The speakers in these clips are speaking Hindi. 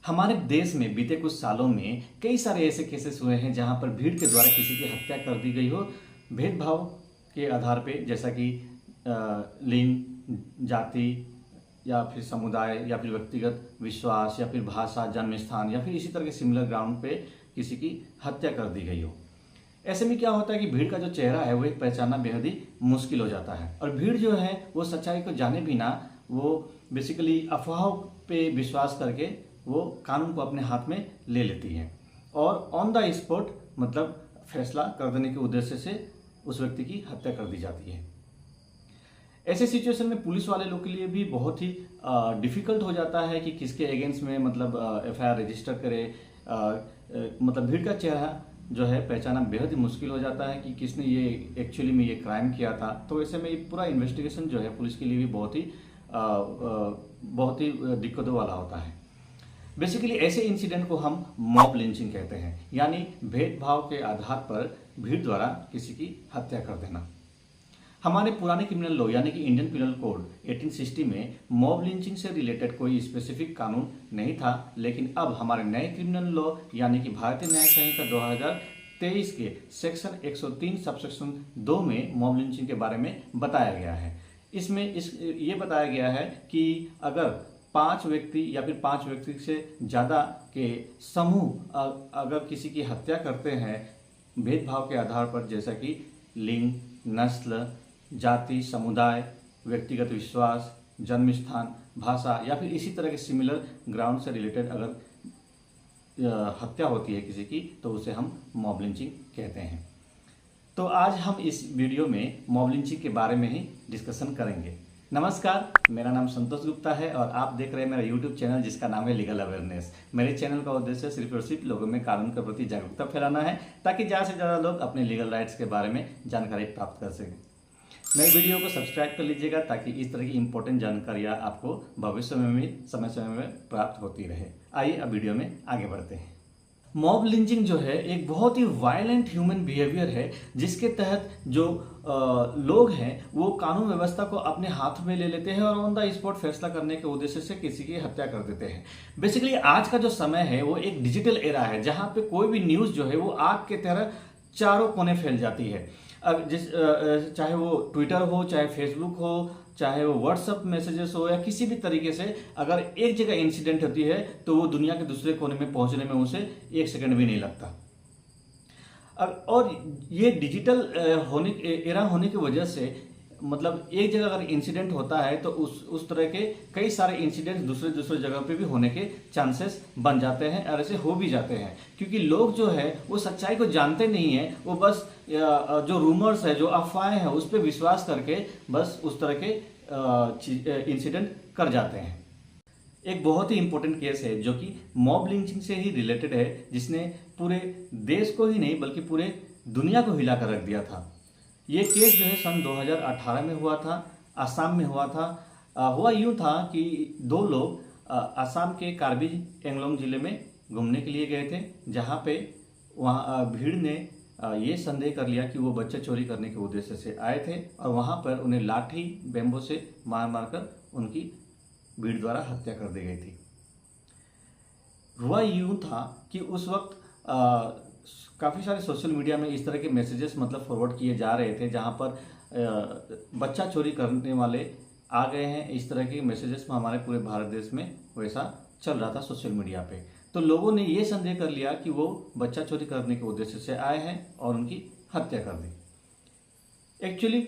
हमारे देश में बीते कुछ सालों में कई सारे ऐसे केसेस हुए हैं जहां पर भीड़ के द्वारा किसी की हत्या कर दी गई हो, भेदभाव के आधार पे, जैसा कि लिंग, जाति या फिर समुदाय या फिर व्यक्तिगत विश्वास या फिर भाषा, जन्म स्थान या फिर इसी तरह के सिमिलर ग्राउंड पे किसी की हत्या कर दी गई हो। ऐसे में क्या होता है कि भीड़ का जो चेहरा है वो एक पहचानना बेहद ही मुश्किल हो जाता है और भीड़ जो है वो सच्चाई को जाने बिना वो बेसिकली अफवाहों पे विश्वास करके वो कानून को अपने हाथ में ले लेती है और ऑन द स्पॉट मतलब फैसला कर देने के उद्देश्य से उस व्यक्ति की हत्या कर दी जाती है। ऐसे सिचुएशन में पुलिस वाले लोग के लिए भी बहुत ही डिफिकल्ट हो जाता है कि किसके अगेंस्ट में मतलब एफआईआर रजिस्टर करे। मतलब भीड़ का चेहरा जो है पहचाना बेहद ही मुश्किल हो जाता है कि किसने ये एक्चुअली में ये क्राइम किया था। तो ऐसे में ये पूरा इन्वेस्टिगेशन जो है पुलिस के लिए भी बहुत ही दिक्कतों वाला होता है। बेसिकली ऐसे इंसिडेंट को हम मॉब लिंचिंग कहते हैं, यानी भेदभाव के आधार पर भीड़ द्वारा किसी की हत्या कर देना। हमारे पुराने क्रिमिनल लॉ यानी कि इंडियन पिनल कोड 1860 में मॉब लिंचिंग से रिलेटेड कोई स्पेसिफिक कानून नहीं था, लेकिन अब हमारे नए क्रिमिनल लॉ यानी कि भारतीय न्याय संहिता 2023 के सेक्शन 103 सबसेक्शन 2 में मॉब लिंचिंग के बारे में बताया गया है। इसमें ये बताया गया है कि अगर 5 व्यक्ति या फिर 5 व्यक्ति से ज़्यादा के समूह अगर किसी की हत्या करते हैं भेदभाव के आधार पर, जैसा कि लिंग, नस्ल, जाति, समुदाय, व्यक्तिगत विश्वास, जन्म स्थान, भाषा या फिर इसी तरह के सिमिलर ग्राउंड से रिलेटेड अगर हत्या होती है किसी की, तो उसे हम मॉब लिंचिंग कहते हैं। तो आज हम इस वीडियो में मॉब लिंचिंग के बारे में ही डिस्कशन करेंगे। नमस्कार, मेरा नाम संतोष गुप्ता है और आप देख रहे हैं मेरा यूट्यूब चैनल जिसका नाम है लीगल अवेयरनेस। मेरे चैनल का उद्देश्य सिर्फ और सिर्फ लोगों में कानून के प्रति जागरूकता फैलाना है ताकि ज़्यादा से ज़्यादा लोग अपने लीगल राइट्स के बारे में जानकारी प्राप्त कर सकें। मेरे वीडियो को सब्सक्राइब कर लीजिएगा ताकि इस तरह की इंपॉर्टेंट जानकारियाँ आपको भविष्य में भी समय समय में प्राप्त होती रहे। आइए अब वीडियो में आगे बढ़ते हैं। मॉब लिंचिंग जो है एक बहुत ही वायलेंट ह्यूमन बिहेवियर है जिसके तहत जो लोग हैं वो कानून व्यवस्था को अपने हाथ में ले लेते हैं और ऑन द स्पॉट फैसला करने के उद्देश्य से किसी की हत्या कर देते हैं। बेसिकली आज का जो समय है वो एक डिजिटल एरा है जहाँ पे कोई भी न्यूज़ जो है वो आग के तरह चारों कोने फैल जाती है। चाहे वो ट्विटर हो, चाहे फेसबुक हो, चाहे वो व्हाट्सअप मैसेजेस हो या किसी भी तरीके से अगर एक जगह इंसिडेंट होती है तो वो दुनिया के दूसरे कोने में पहुंचने में उसे 1 सेकंड भी नहीं लगता। और ये डिजिटल एरा होने की वजह से मतलब एक जगह अगर इंसिडेंट होता है तो उस तरह के कई सारे इंसिडेंट्स दूसरे जगह पे भी होने के चांसेस बन जाते हैं और ऐसे हो भी जाते हैं क्योंकि लोग जो है वो सच्चाई को जानते नहीं है। वो बस जो रूमर्स है, जो अफवाहें हैं उस पर विश्वास करके बस उस तरह के इंसिडेंट कर जाते हैं। एक बहुत ही इंपॉर्टेंट केस है जो कि मॉब लिंचिंग से ही रिलेटेड है, जिसने पूरे देश को ही नहीं बल्कि पूरे दुनिया को हिला कर रख दिया था। ये केस जो है सन 2018 में हुआ था, असम में हुआ था। हुआ यूँ था कि 2 लोग असम के कार्बी एंगलोंग जिले में घूमने के लिए गए थे, जहाँ पे वहाँ भीड़ ने ये संदेह कर लिया कि वो बच्चे चोरी करने के उद्देश्य से आए थे और वहाँ पर उन्हें लाठी बैम्बू से मार कर उनकी भीड़ द्वारा हत्या कर दी गई थी। हुआ यूँ था कि उस वक्त काफ़ी सारे सोशल मीडिया में इस तरह के मैसेजेस मतलब फॉरवर्ड किए जा रहे थे जहाँ पर बच्चा चोरी करने वाले आ गए हैं। इस तरह के मैसेजेस में हमारे पूरे भारत देश में वैसा चल रहा था सोशल मीडिया पे। तो लोगों ने ये संदेह कर लिया कि वो बच्चा चोरी करने के उद्देश्य से आए हैं और उनकी हत्या कर दी। एक्चुअली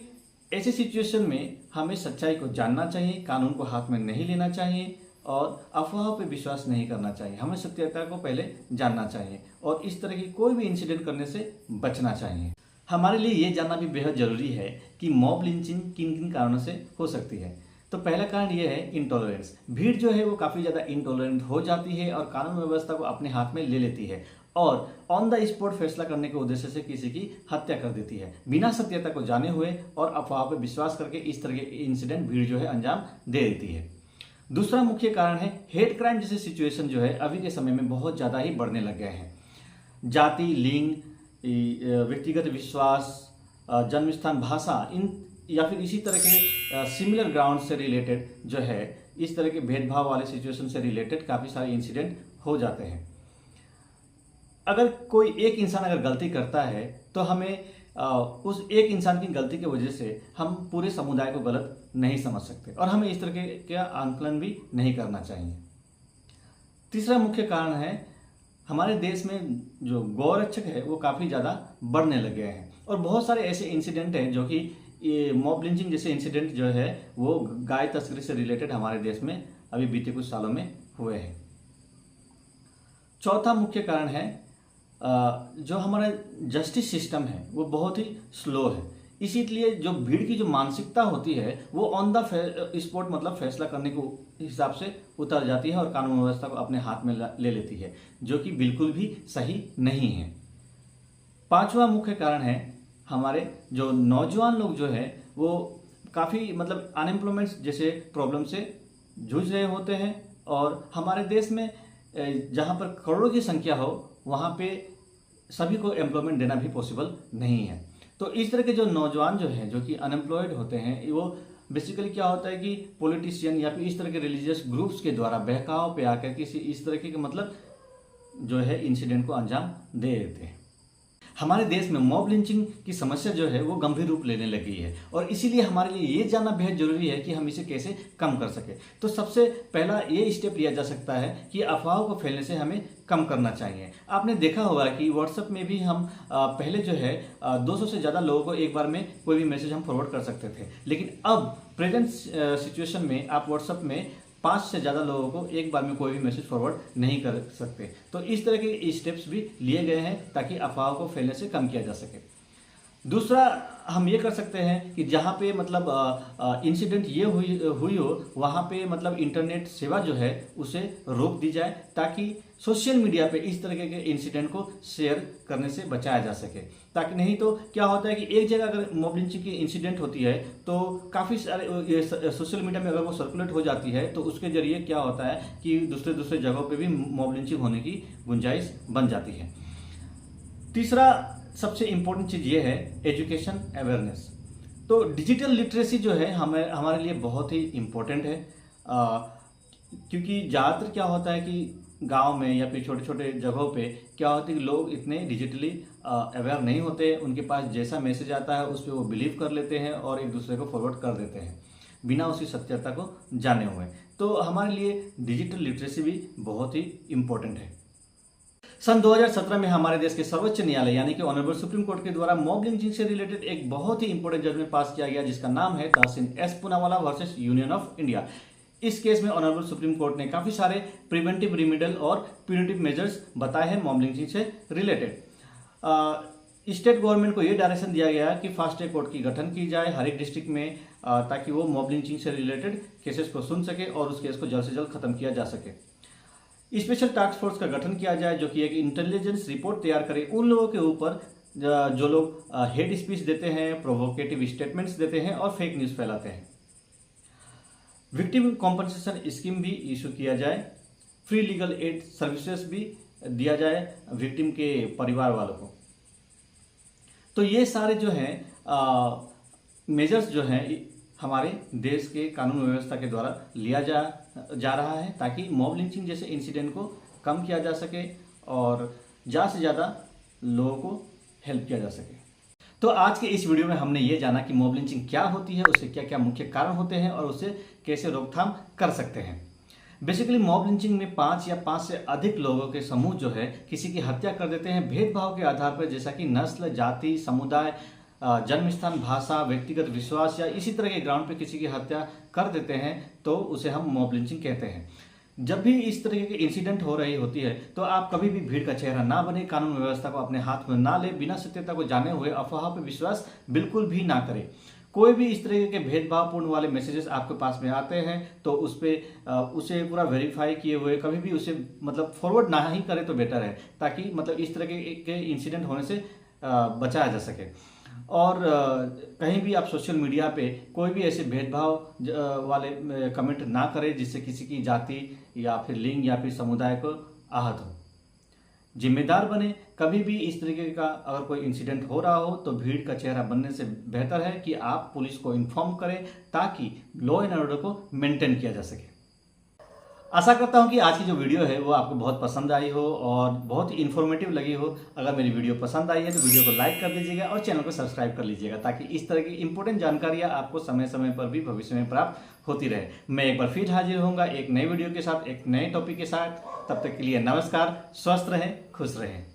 ऐसी सिचुएशन में हमें सच्चाई को जानना चाहिए, कानून को हाथ में नहीं लेना चाहिए और अफवाहों पे विश्वास नहीं करना चाहिए। हमें सत्यता को पहले जानना चाहिए और इस तरह की कोई भी इंसिडेंट करने से बचना चाहिए। हमारे लिए ये जानना भी बेहद ज़रूरी है कि मॉब लिंचिंग किन किन कारणों से हो सकती है। तो पहला कारण ये है इंटॉलरेंस। भीड़ जो है वो काफ़ी ज़्यादा इंटॉलरेंट हो जाती है और कानून व्यवस्था को अपने हाथ में ले लेती है और ऑन द स्पॉट फैसला करने के उद्देश्य से किसी की हत्या कर देती है बिना सत्यता को जाने हुए और अफवाह पर विश्वास करके। इस तरह के इंसिडेंट भीड़ जो है अंजाम दे देती है। दूसरा मुख्य कारण है हेट क्राइम जैसे सिचुएशन जो है अभी के समय में बहुत ज़्यादा ही बढ़ने लग गए हैं। जाति, लिंग, व्यक्तिगत विश्वास, जन्म स्थान, भाषा, इन या फिर इसी तरह के सिमिलर ग्राउंड से रिलेटेड जो है इस तरह के भेदभाव वाले सिचुएशन से रिलेटेड काफ़ी सारे इंसिडेंट हो जाते हैं। अगर कोई एक इंसान अगर गलती करता है तो हमें उस एक इंसान की गलती की वजह से हम पूरे समुदाय को गलत नहीं समझ सकते और हमें इस तरह के आंकलन भी नहीं करना चाहिए। तीसरा मुख्य कारण है, हमारे देश में जो गौरक्षक है वो काफ़ी ज़्यादा बढ़ने लगे हैं और बहुत सारे ऐसे इंसिडेंट हैं जो कि ये मॉब लिंचिंग जैसे इंसिडेंट जो है वो गाय तस्करी से रिलेटेड हमारे देश में अभी बीते कुछ सालों में हुए हैं। चौथा मुख्य कारण है, जो हमारा जस्टिस सिस्टम है वो बहुत ही स्लो है। इसीलिए जो भीड़ की जो मानसिकता होती है वो ऑन द स्पॉट मतलब फैसला करने के हिसाब से उतर जाती है और कानून व्यवस्था को अपने हाथ में ले लेती है, जो कि बिल्कुल भी सही नहीं है। पांचवा मुख्य कारण है, हमारे जो नौजवान लोग जो है वो काफ़ी मतलब अनएम्प्लॉयमेंट जैसे प्रॉब्लम से जूझ रहे होते हैं और हमारे देश में जहाँ पर करोड़ों की संख्या हो वहाँ पे सभी को एम्प्लॉयमेंट देना भी पॉसिबल नहीं है। तो इस तरह के जो नौजवान जो हैं जो कि अनएम्प्लॉयड होते हैं वो बेसिकली क्या होता है कि पॉलिटिशियन या फिर इस तरह के रिलीजियस ग्रुप्स के द्वारा बहकाव पे आकर किसी इस तरह के मतलब जो है इंसिडेंट को अंजाम दे देते हैं। हमारे देश में मॉब लिंचिंग की समस्या जो है वो गंभीर रूप लेने लगी है और इसीलिए हमारे लिए ये जानना बेहद जरूरी है कि हम इसे कैसे कम कर सकें। तो सबसे पहला ये स्टेप लिया जा सकता है कि अफवाहों को फैलने से हमें कम करना चाहिए। आपने देखा होगा कि व्हाट्सएप में भी हम पहले जो है 200 से ज़्यादा लोगों को एक बार में कोई भी मैसेज हम फॉरवर्ड कर सकते थे, लेकिन अब प्रेजेंट सिचुएशन में आप व्हाट्सएप में 5 से ज़्यादा लोगों को एक बार में कोई भी मैसेज फॉरवर्ड नहीं कर सकते। तो इस तरह के स्टेप्स भी लिए गए हैं ताकि अफवाहों को फैलने से कम किया जा सके। दूसरा हम ये कर सकते हैं कि जहाँ पे मतलब इंसिडेंट ये हुई हो वहाँ पे मतलब इंटरनेट सेवा जो है उसे रोक दी जाए ताकि सोशल मीडिया पे इस तरह के इंसिडेंट को शेयर करने से बचाया जा सके। ताकि नहीं तो क्या होता है कि एक जगह अगर मॉब लिंचिंग की इंसिडेंट होती है तो काफ़ी सारे सोशल मीडिया में अगर वो सर्कुलेट हो जाती है तो उसके जरिए क्या होता है कि दूसरे जगहों पे भी मॉब लिंचिंग होने की गुंजाइश बन जाती है। तीसरा सबसे इम्पोर्टेंट चीज़ ये है एजुकेशन अवेयरनेस। तो डिजिटल लिटरेसी जो है हमारे लिए बहुत ही इम्पोर्टेंट है, क्योंकि ज़्यादातर क्या होता है कि गांव में या फिर छोटे छोटे जगहों पे क्या होता है कि लोग इतने डिजिटली अवेयर नहीं होते, उनके पास जैसा मैसेज आता है उस पर वो बिलीव कर लेते हैं और एक दूसरे को फॉरवर्ड कर देते हैं बिना उसकी सत्यता को जाने हुए। तो हमारे लिए डिजिटल लिटरेसी भी बहुत ही इम्पोर्टेंट है। सन 2017 में हमारे देश के सर्वोच्च न्यायालय यानी कि ऑनरेबल सुप्रीम कोर्ट के द्वारा मॉब लिंचिंग से रिलेटेड एक बहुत ही इंपॉर्टेंट जजमेंट पास किया गया जिसका नाम है Tehseen S Poonawalla versus Union of India. इस केस में ऑनरेबल सुप्रीम कोर्ट ने काफी सारे प्रिवेंटिव, रिमीडियल और प्यूनिटिव मेजर्स बताए हैं मॉब लिंचिंग से रिलेटेड। स्टेट गवर्नमेंट को ये डायरेक्शन दिया गया कि फास्ट ट्रैक कोर्ट की गठन की जाए हर एक डिस्ट्रिक्ट में, ताकि वो मॉब लिंचिंग से रिलेटेड केसेस को सुन सके और उस केस को जल्द से जल्द खत्म किया जा सके। स्पेशल टास्क फोर्स का गठन किया जाए जो कि एक इंटेलिजेंस रिपोर्ट तैयार करे उन लोगों के ऊपर जो लोग हेड स्पीच देते हैं, प्रोवोकेटिव स्टेटमेंट्स देते हैं और फेक न्यूज़ फैलाते हैं। विक्टिम कॉम्पनसेशन स्कीम भी इशू किया जाए, फ्री लीगल एड सर्विसेज भी दिया जाए विक्टिम के परिवार वालों को। तो ये सारे जो हैं मेजर्स जो हैं हमारे देश के कानून व्यवस्था के द्वारा लिया जा रहा है ताकि मॉब लिंचिंग जैसे इंसिडेंट को कम किया जा सके और ज़्यादा से ज़्यादा लोगों को हेल्प किया जा सके। तो आज के इस वीडियो में हमने ये जाना कि मॉब लिंचिंग क्या होती है, उससे क्या क्या मुख्य कारण होते हैं और उसे कैसे रोकथाम कर सकते हैं। बेसिकली मॉब लिंचिंग में 5 या 5 से अधिक लोगों के समूह जो है किसी की हत्या कर देते हैं भेदभाव के आधार पर, जैसा कि नस्ल, जाति, समुदाय, जन्म स्थान, भाषा, व्यक्तिगत विश्वास या इसी तरह के ग्राउंड पे किसी की हत्या कर देते हैं तो उसे हम मॉब लिंचिंग कहते हैं। जब भी इस तरह के इंसिडेंट हो रही होती है तो आप कभी भी भीड़ का चेहरा ना बने, कानून व्यवस्था को अपने हाथ में ना ले, बिना सत्यता को जाने हुए अफवाह पर विश्वास बिल्कुल भी ना करें। कोई भी इस तरह के भेदभावपूर्ण वाले मैसेजेस आपके पास में आते हैं तो उस पर उसे पूरा वेरीफाई किए हुए कभी भी उसे मतलब फॉरवर्ड ना ही करें तो बेटर है, ताकि मतलब इस तरह के इंसिडेंट होने से बचाया जा सके। और कहीं भी आप सोशल मीडिया पे कोई भी ऐसे भेदभाव वाले कमेंट ना करें जिससे किसी की जाति या फिर लिंग या फिर समुदाय को आहत हो। जिम्मेदार बने, कभी भी इस तरीके का अगर कोई इंसिडेंट हो रहा हो तो भीड़ का चेहरा बनने से बेहतर है कि आप पुलिस को इन्फॉर्म करें ताकि लॉ एंड ऑर्डर को मेंटेन किया जा सके। आशा करता हूँ कि आज की जो वीडियो है वो आपको बहुत पसंद आई हो और बहुत ही इन्फॉर्मेटिव लगी हो। अगर मेरी वीडियो पसंद आई है तो वीडियो को लाइक कर दीजिएगा और चैनल को सब्सक्राइब कर लीजिएगा, ताकि इस तरह की इंपॉर्टेंट जानकारियाँ आपको समय समय पर भी भविष्य में प्राप्त होती रहे। मैं एक बार फिर हाजिर होऊंगा एक नई वीडियो के साथ, एक नए टॉपिक के साथ। तब तक के लिए नमस्कार, स्वस्थ रहें, खुश रहें।